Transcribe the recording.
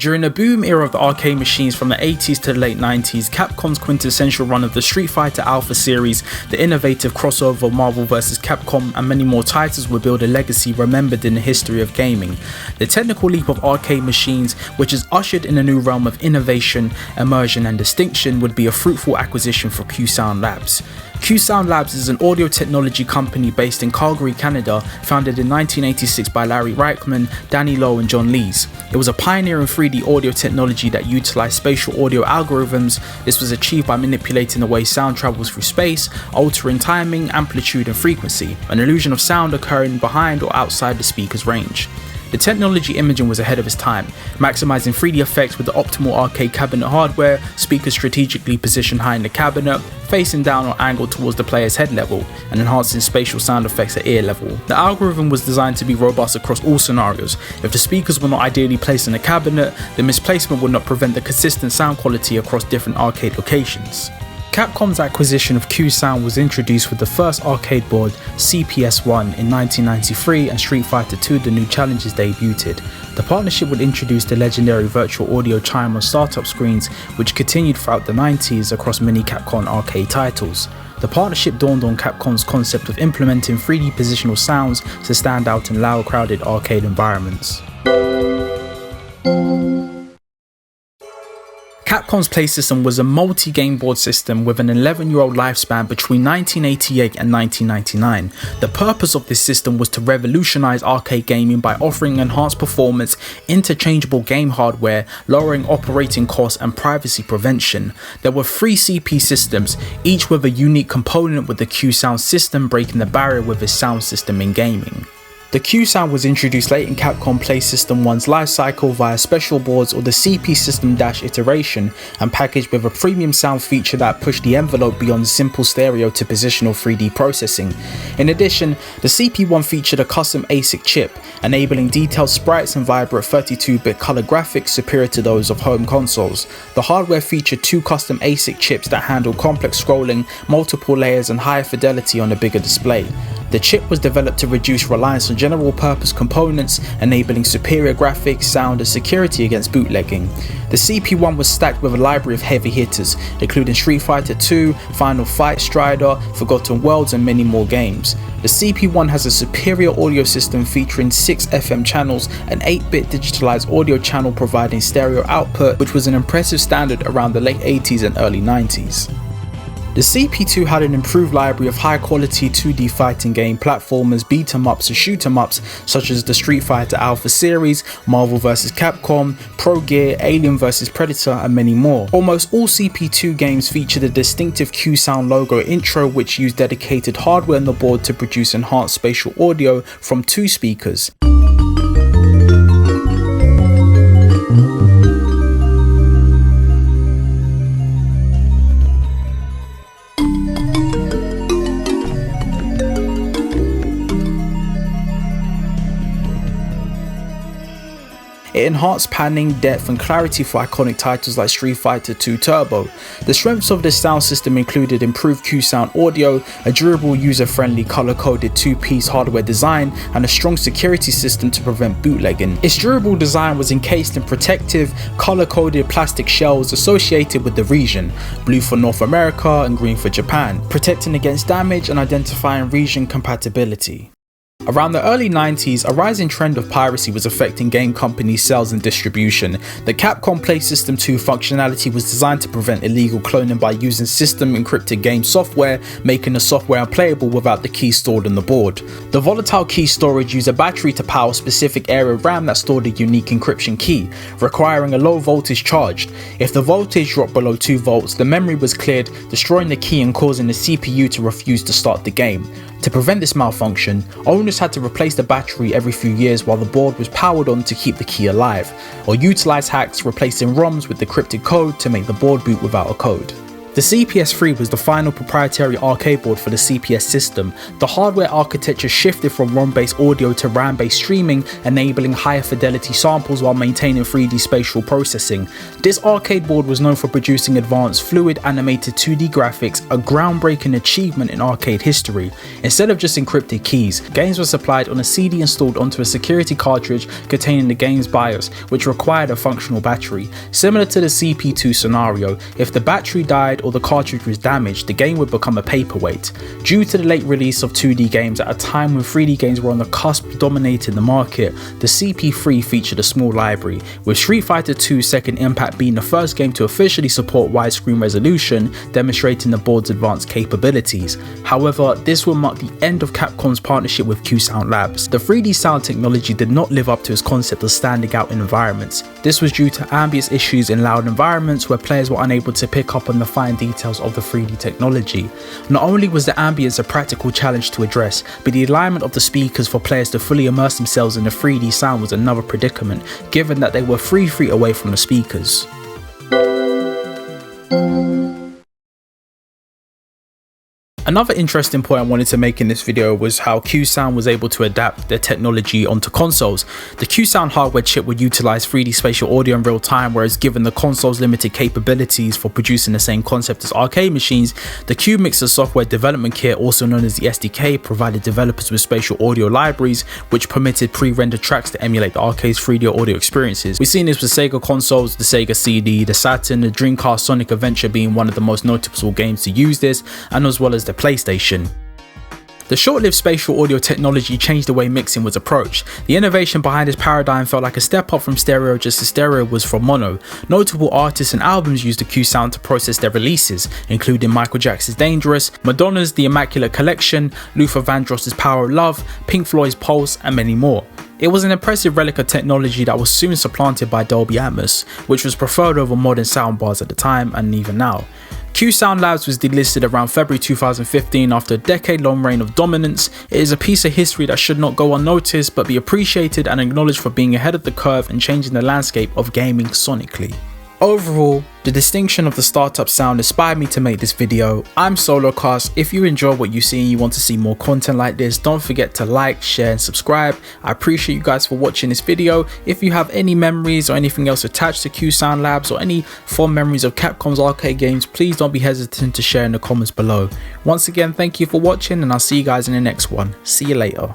During the boom era of the arcade machines from the 80s to the late 90s, Capcom's quintessential run of the Street Fighter Alpha series, the innovative crossover Marvel vs. Capcom, and many more titles will build a legacy remembered in the history of gaming. The technical leap of arcade machines, which has ushered in a new realm of innovation, immersion and distinction, would be a fruitful acquisition for QSound Labs. QSound Labs is an audio technology company based in Calgary, Canada, founded in 1986 by Larry Reichman, Danny Lowe and John Lees. It was a pioneer in 3D audio technology that utilized spatial audio algorithms. This was achieved by manipulating the way sound travels through space, altering timing, amplitude and frequency, an illusion of sound occurring behind or outside the speaker's range. The technology imaging was ahead of its time, maximizing 3D effects with the optimal arcade cabinet hardware, speakers strategically positioned high in the cabinet, facing down or angled towards the player's head level, and enhancing spatial sound effects at ear level. The algorithm was designed to be robust across all scenarios. If the speakers were not ideally placed in the cabinet, the misplacement would not prevent the consistent sound quality across different arcade locations. Capcom's acquisition of QSound was introduced with the first arcade board, CPS-1, in 1993, and Street Fighter II: The New Challenges debuted. The partnership would introduce the legendary virtual audio chime on startup screens, which continued throughout the 90s across many Capcom arcade titles. The partnership dawned on Capcom's concept of implementing 3D positional sounds to stand out in loud, crowded arcade environments. Capcom's Play System was a multi-game board system with an 11-year-old lifespan between 1988 and 1999. The purpose of this system was to revolutionize arcade gaming by offering enhanced performance, interchangeable game hardware, lowering operating costs and privacy prevention. There were 3 CP systems, each with a unique component, with the QSound system breaking the barrier with its sound system in gaming. The QSound was introduced late in Capcom Play System 1's life cycle via special boards or the CP System Dash iteration, and packaged with a premium sound feature that pushed the envelope beyond simple stereo to positional 3D processing. In addition, the CP1 featured a custom ASIC chip, enabling detailed sprites and vibrant 32-bit color graphics superior to those of home consoles. The hardware featured 2 custom ASIC chips that handled complex scrolling, multiple layers and higher fidelity on a bigger display. The chip was developed to reduce reliance on general-purpose components, enabling superior graphics, sound and security against bootlegging. The CP1 was stacked with a library of heavy hitters, including Street Fighter II, Final Fight, Strider, Forgotten Worlds and many more games. The CP1 has a superior audio system featuring 6 FM channels, an 8-bit digitalized audio channel providing stereo output, which was an impressive standard around the late 80s and early 90s. The CP2 had an improved library of high-quality 2D fighting game platformers, beat-em-ups and shoot-em-ups such as the Street Fighter Alpha series, Marvel vs. Capcom, Pro Gear, Alien vs. Predator and many more. Almost all CP2 games featured a distinctive QSound logo intro, which used dedicated hardware on the board to produce enhanced spatial audio from 2 speakers. It enhanced panning, depth and clarity for iconic titles like Street Fighter II Turbo. The strengths of this sound system included improved QSound audio, a durable user-friendly color-coded 2-piece hardware design, and a strong security system to prevent bootlegging. Its durable design was encased in protective, color-coded plastic shells associated with the region, blue for North America and green for Japan, protecting against damage and identifying region compatibility. Around the early 90s, a rising trend of piracy was affecting game companies' sales and distribution. The Capcom Play System 2 functionality was designed to prevent illegal cloning by using system encrypted game software, making the software unplayable without the key stored on the board. The volatile key storage used a battery to power a specific area of RAM that stored a unique encryption key, requiring a low voltage charge. If the voltage dropped below 2 volts, the memory was cleared, destroying the key and causing the CPU to refuse to start the game. To prevent this malfunction, owners had to replace the battery every few years while the board was powered on to keep the key alive, or utilize hacks replacing ROMs with decrypted code to make the board boot without a code. The CPS-3 was the final proprietary arcade board for the CPS system. The hardware architecture shifted from ROM-based audio to RAM-based streaming, enabling higher fidelity samples while maintaining 3D spatial processing. This arcade board was known for producing advanced fluid animated 2D graphics, a groundbreaking achievement in arcade history. Instead of just encrypted keys, games were supplied on a CD installed onto a security cartridge containing the game's BIOS, which required a functional battery. Similar to the CP2 scenario, if the battery died or the cartridge was damaged, the game would become a paperweight. Due to the late release of 2D games at a time when 3D games were on the cusp of dominating the market, the CP3 featured a small library, with Street Fighter II Second Impact being the first game to officially support widescreen resolution, demonstrating the board's advanced capabilities. However, this will mark the end of Capcom's partnership with QSound Labs. The 3D sound technology did not live up to its concept of standing out in environments. This was due to ambience issues in loud environments where players were unable to pick up on the fine details of the 3D technology. Not only was the ambience a practical challenge to address, but the alignment of the speakers for players to fully immerse themselves in the 3D sound was another predicament, given that they were 3 feet away from the speakers. Another interesting point I wanted to make in this video was how QSound was able to adapt their technology onto consoles. The QSound hardware chip would utilize 3D spatial audio in real time, whereas given the console's limited capabilities for producing the same concept as arcade machines, the QMixer software development kit, also known as the SDK, provided developers with spatial audio libraries which permitted pre-rendered tracks to emulate the arcade's 3D audio experiences. We've seen this with Sega consoles, the Sega CD, the Saturn, the Dreamcast Sonic Adventure being one of the most noticeable games to use this, and as well as the PlayStation. The short-lived spatial audio technology changed the way mixing was approached. The innovation behind this paradigm felt like a step up from stereo just as stereo was from mono. Notable artists and albums used the QSound to process their releases, including Michael Jackson's Dangerous, Madonna's The Immaculate Collection, Luther Vandross's Power of Love, Pink Floyd's Pulse, and many more. It was an impressive relic of technology that was soon supplanted by Dolby Atmos, which was preferred over modern soundbars at the time and even now. QSound Labs was delisted around February 2015 after a decade-long reign of dominance. It is a piece of history that should not go unnoticed but be appreciated and acknowledged for being ahead of the curve and changing the landscape of gaming sonically. Overall, the distinction of the startup sound inspired me to make this video. I'm SoloCast. If you enjoy what you see and you want to see more content like this, don't forget to like, share and subscribe. I appreciate you guys for watching this video. If you have any memories or anything else attached to QSound Labs or any fond memories of Capcom's arcade games, please don't be hesitant to share in the comments below. Once again, thank you for watching and I'll see you guys in the next one. See you later.